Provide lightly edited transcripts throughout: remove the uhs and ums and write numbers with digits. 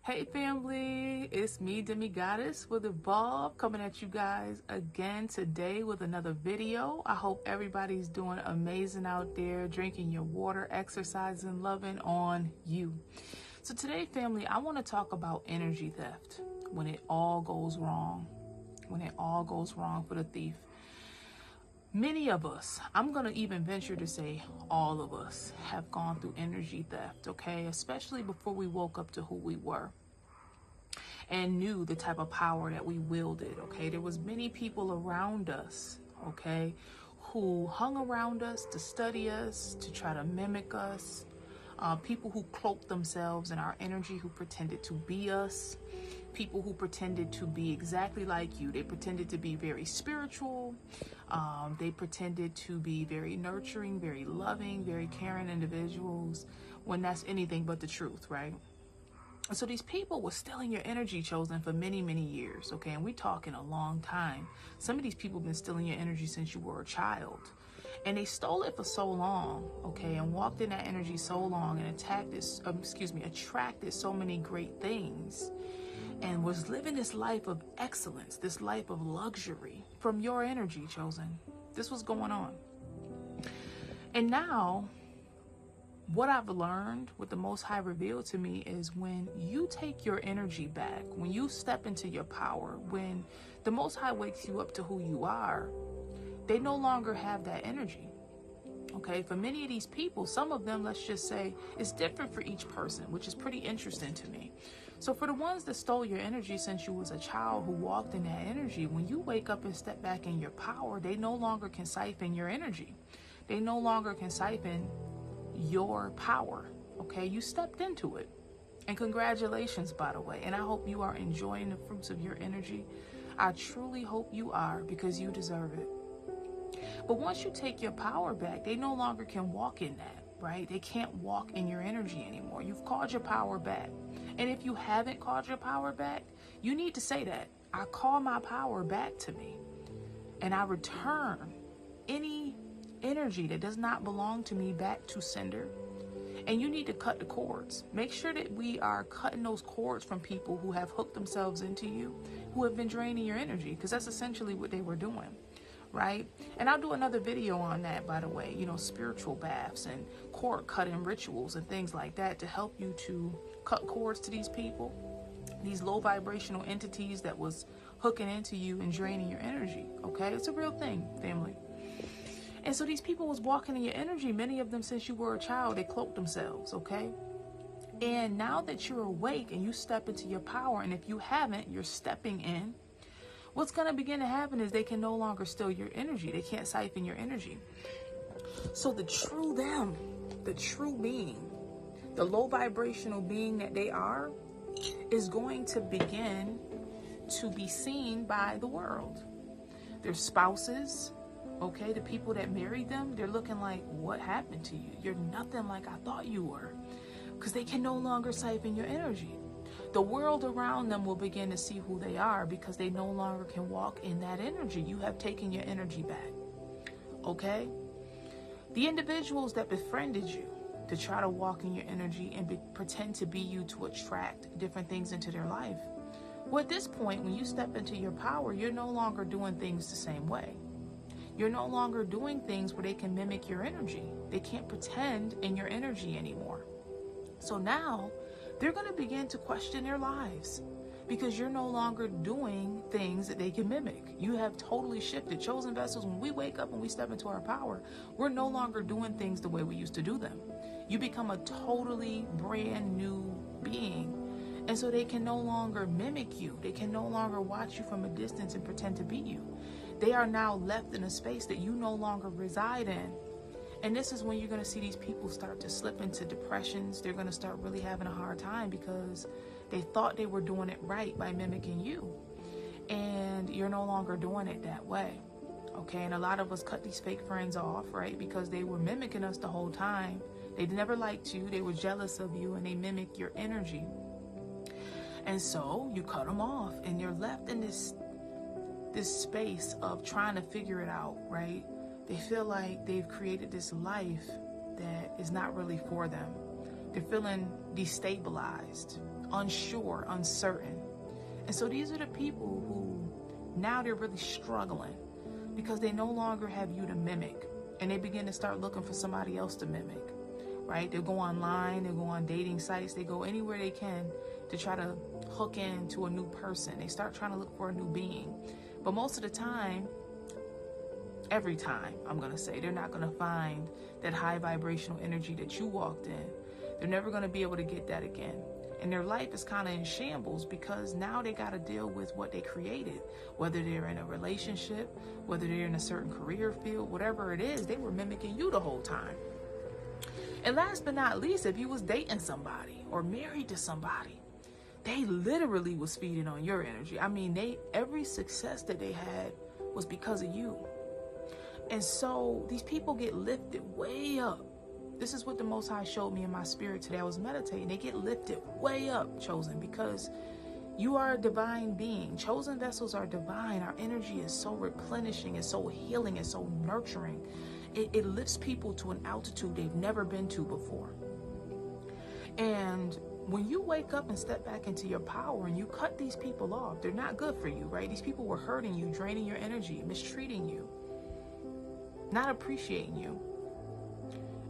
Hey family, it's me, Demi Goddess with Evolve, coming at you guys again today with another video. I hope everybody's doing amazing out there, drinking your water, exercising, loving on you. So today, family, I want to talk about energy theft, when it all goes wrong, for the thief. Many of us, I'm going to even venture to say all of us, have gone through energy theft, okay? Especially before we woke up to who we were and knew the type of power that we wielded, okay? There was many people around us, okay, who hung around us to study us, to try to mimic us. People who cloaked themselves in our energy, who pretended to be us. People who pretended to be exactly like you. They pretended to be very spiritual. They pretended to be very nurturing, very loving, very caring individuals, when that's anything but the truth, right? So these people were stealing your energy, chosen, for many, many years, okay? And we're talking a long time. Some of these people have been stealing your energy since you were a child. And they stole it for so long, okay, and walked in that energy so long and attracted so many great things, and was living this life of excellence, this life of luxury from your energy, chosen. This was going on. And now, what I've learned, what the Most High revealed to me, is when you take your energy back, when you step into your power, when the Most High wakes you up to who you are, they no longer have that energy. Okay, for many of these people, some of them, let's just say, it's different for each person, which is pretty interesting to me. So for the ones that stole your energy since you was a child, who walked in that energy, when you wake up and step back in your power, they no longer can siphon your energy. They no longer can siphon your power. Okay, you stepped into it. And congratulations, by the way. And I hope you are enjoying the fruits of your energy. I truly hope you are, because you deserve it. But once you take your power back, they no longer can walk in that, right? They can't walk in your energy anymore. You've called your power back. And if you haven't called your power back, you need to say that. I call my power back to me. And I return any energy that does not belong to me back to sender. And you need to cut the cords. Make sure that we are cutting those cords from people who have hooked themselves into you, who have been draining your energy, because that's essentially what they were doing. Right? And I'll do another video on that, by the way, spiritual baths and cord cutting rituals and things like that, to help you to cut cords to these people, these low vibrational entities that was hooking into you and draining your energy. Okay, it's a real thing, family. And so these people was walking in your energy, many of them since you were a child. They cloaked themselves. Okay, and now that you're awake and you step into your power, and if you haven't, you're stepping in, what's going to begin to happen is they can no longer steal your energy. They can't siphon your energy. So the true them, the true being, the low vibrational being that they are, is going to begin to be seen by the world. Their spouses, okay, the people that married them, they're looking like, what happened to you? You're nothing like I thought you were. Because they can no longer siphon your energy. The world around them will begin to see who they are, because they no longer can walk in that energy. You have taken your energy back. Okay? The individuals that befriended you to try to walk in your energy and pretend to be you to attract different things into their life. Well, at this point, when you step into your power, you're no longer doing things the same way. You're no longer doing things where they can mimic your energy. They can't pretend in your energy anymore. So now, they're going to begin to question their lives, because you're no longer doing things that they can mimic. You have totally shifted. Chosen vessels, when we wake up and we step into our power, we're no longer doing things the way we used to do them. You become a totally brand new being. And so they can no longer mimic you. They can no longer watch you from a distance and pretend to be you. They are now left in a space that you no longer reside in. And this is when you're going to see these people start to slip into depressions. They're going to start really having a hard time, because they thought they were doing it right by mimicking you. And you're no longer doing it that way. Okay, and a lot of us cut these fake friends off, right? Because they were mimicking us the whole time. They never liked you. They were jealous of you, and they mimic your energy. And so you cut them off, and you're left in this space of trying to figure it out, right? They feel like they've created this life that is not really for them. They're feeling destabilized, unsure, uncertain. And so these are the people who now they're really struggling because they no longer have you to mimic, and they begin to start looking for somebody else to mimic, right? They'll go online, they'll go on dating sites, they go anywhere they can to try to hook into a new person. They start trying to look for a new being. But most of the time, every time, I'm going to say, they're not going to find that high vibrational energy that you walked in. They're never going to be able to get that again. And their life is kind of in shambles because now they got to deal with what they created. Whether they're in a relationship, whether they're in a certain career field, whatever it is, they were mimicking you the whole time. And last but not least, if you was dating somebody or married to somebody, they literally was feeding on your energy. I mean, every success that they had was because of you. And so these people get lifted way up. This is what the Most High showed me in my spirit today. I was meditating. They get lifted way up, chosen, because you are a divine being. Chosen vessels are divine. Our energy is so replenishing, it's so healing, it's so nurturing. It lifts people to an altitude they've never been to before. And when you wake up and step back into your power and you cut these people off, they're not good for you, right? These people were hurting you, draining your energy, mistreating you, not appreciating you.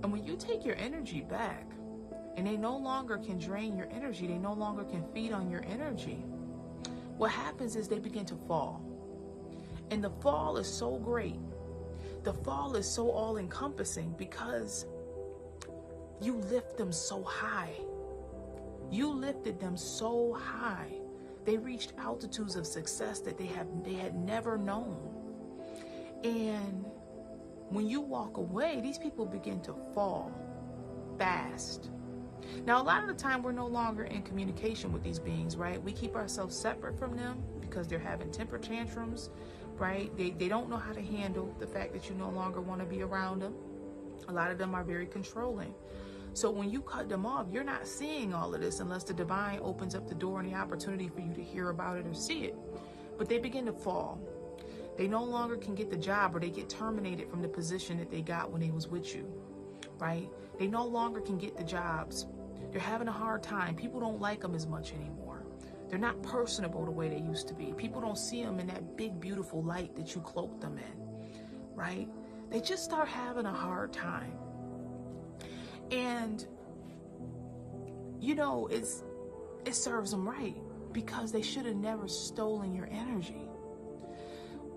And when you take your energy back and they no longer can drain your energy, they no longer can feed on your energy, what happens is they begin to fall. And the fall is so great. The fall is so all-encompassing because you lift them so high. You lifted them so high. They reached altitudes of success that they had never known. And when you walk away, these people begin to fall fast. Now, a lot of the time, we're no longer in communication with these beings, right? We keep ourselves separate from them because they're having temper tantrums, right? They don't know how to handle the fact that you no longer want to be around them. A lot of them are very controlling. So when you cut them off, you're not seeing all of this unless the divine opens up the door and the opportunity for you to hear about it or see it. But they begin to fall. They no longer can get the job, or they get terminated from the position that they got when they was with you, right? They no longer can get the jobs. They're having a hard time. People don't like them as much anymore. They're not personable the way they used to be. People don't see them in that big, beautiful light that you cloaked them in, right? They just start having a hard time. And, you know, it serves them right because they should have never stolen your energy.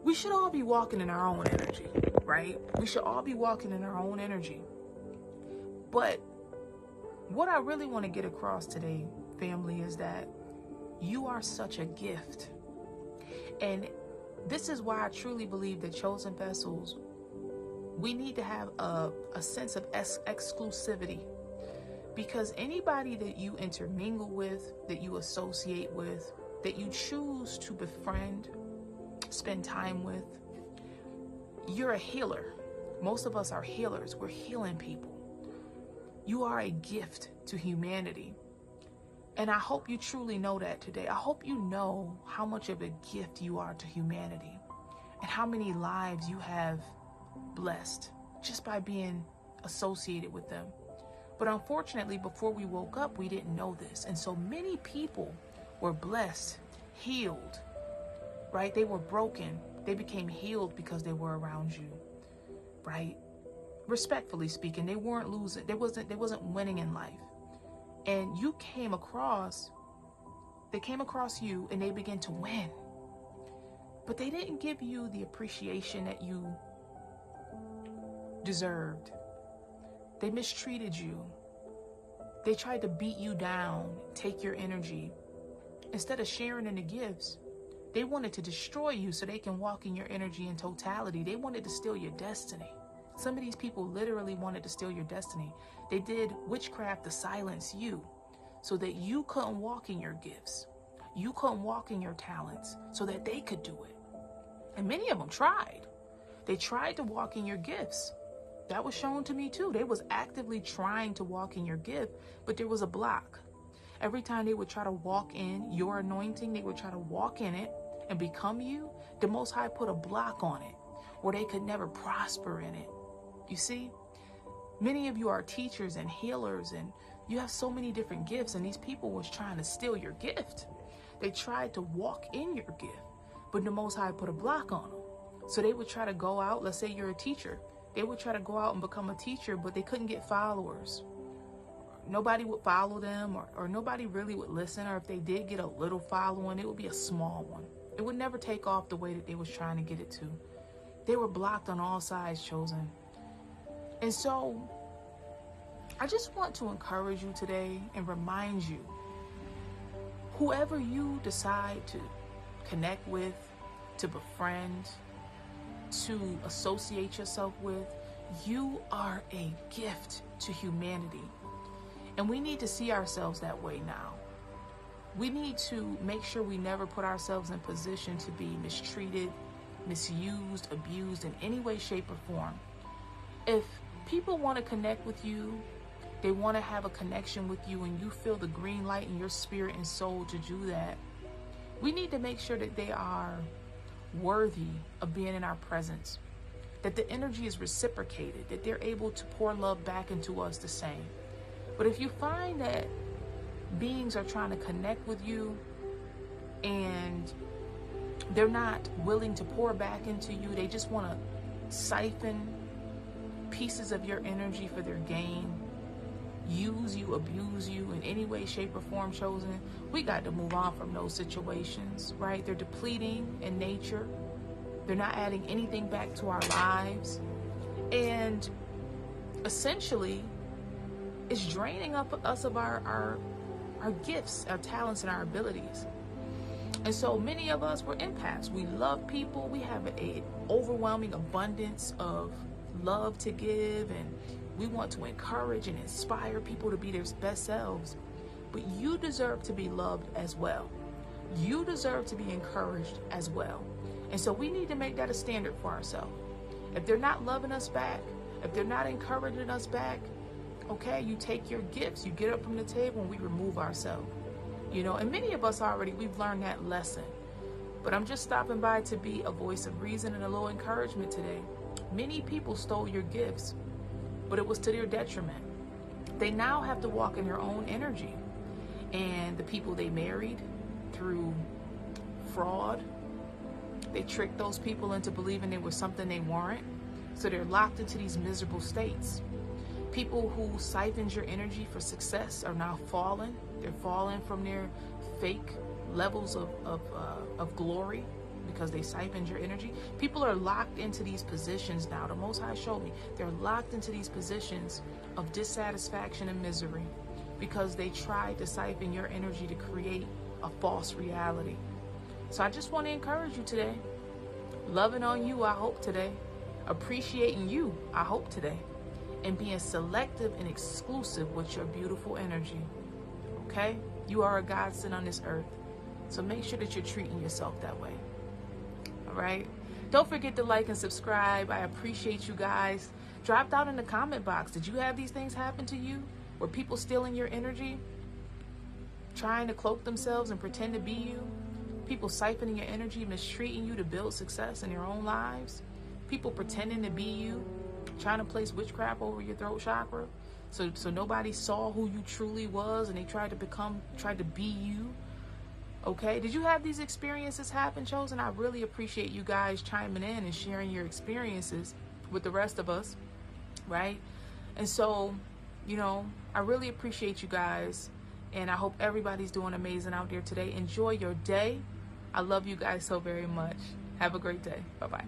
We should all be walking in our own energy, right? We should all be walking in our own energy. But what I really want to get across today, family, is that you are such a gift. And this is why I truly believe that chosen vessels, we need to have a sense of exclusivity. Because anybody that you intermingle with, that you associate with, that you choose to befriend, spend time with, you're a healer. Most of us are healers. We're healing people. You are a gift to humanity. And I hope you truly know that today. I hope you know how much of a gift you are to humanity and how many lives you have blessed just by being associated with them. But unfortunately, before we woke up, we didn't know this. And so many people were blessed, healed, right? They were broken. They became healed because they were around you, right? Respectfully speaking, they weren't losing. They wasn't winning in life. And you they came across you and they began to win. But they didn't give you the appreciation that you deserved. They mistreated you. They tried to beat you down, take your energy. Instead of sharing in the gifts, they wanted to destroy you so they can walk in your energy in totality. They wanted to steal your destiny. Some of these people literally wanted to steal your destiny. They did witchcraft to silence you so that you couldn't walk in your gifts. You couldn't walk in your talents so that they could do it. And many of them tried. They tried to walk in your gifts. That was shown to me too. They was actively trying to walk in your gift, but there was a block. Every time they would try to walk in your anointing, they would try to walk in it and become you, the Most High put a block on it where they could never prosper in it. You see, many of you are teachers and healers and You have so many different gifts, and these people was trying to steal your gift. They tried to walk in your gift, but the Most High put a block on them. So they would try to go out. Let's say you're a teacher. They would try to go out and become a teacher, but they couldn't get followers. Nobody would follow them, or nobody really would listen. Or if they did get a little following, it would be a small one. It would never take off the way that they was trying to get it to. They were blocked on all sides, chosen. And so I just want to encourage you today and remind you, whoever you decide to connect with, to befriend, to associate yourself with, you are a gift to humanity. And we need to see ourselves that way now. We need to make sure we never put ourselves in position to be mistreated, misused, abused in any way, shape, or form. If people want to connect with you, they want to have a connection with you, and you feel the green light in your spirit and soul to do that, we need to make sure that they are worthy of being in our presence, that the energy is reciprocated, that they're able to pour love back into us the same. But if you find that beings are trying to connect with you and they're not willing to pour back into you, they just want to siphon pieces of your energy for their gain, use you, abuse you in any way, shape, or form, chosen, we got to move on from those situations, right? They're depleting in nature. They're not adding anything back to our lives. And essentially, it's draining us of our gifts, our talents, and our abilities. And so many of us, we're empaths. We love people. We have an overwhelming abundance of love to give, and we want to encourage and inspire people to be their best selves. But you deserve to be loved as well. You deserve to be encouraged as well. And so we need to make that a standard for ourselves. If they're not loving us back, if they're not encouraging us back, okay, you take your gifts, you get up from the table, and we remove ourselves. And many of us we've learned that lesson. But I'm just stopping by to be a voice of reason and a little encouragement today. Many people stole your gifts, but it was to their detriment. They now have to walk in their own energy. And the people they married through fraud, they tricked those people into believing they were something they weren't. So they're locked into these miserable states. People who siphoned your energy for success are now fallen. They're falling from their fake levels of glory because they siphoned your energy. People are locked into these positions now. The Most High showed me they're locked into these positions of dissatisfaction and misery because they tried to siphon your energy to create a false reality. So I just want to encourage you today. Loving on you, I hope today. Appreciating you, I hope today. And being selective and exclusive with your beautiful energy. Okay? You are a godsend on this earth. So make sure that you're treating yourself that way. All right? Don't forget to like and subscribe. I appreciate you guys. Drop down in the comment box. Did you have these things happen to you? Were people stealing your energy? Trying to cloak themselves and pretend to be you? People siphoning your energy, mistreating you to build success in your own lives? People pretending to be you? Trying to place witchcraft over your throat chakra? So nobody saw who you truly was and they tried to be you? Okay, did you have these experiences happen, chosen? I really appreciate you guys chiming in and sharing your experiences with the rest of us, right? And so, I really appreciate you guys, and I hope everybody's doing amazing out there today. Enjoy your day. I love you guys so very much. Have a great day. Bye-bye.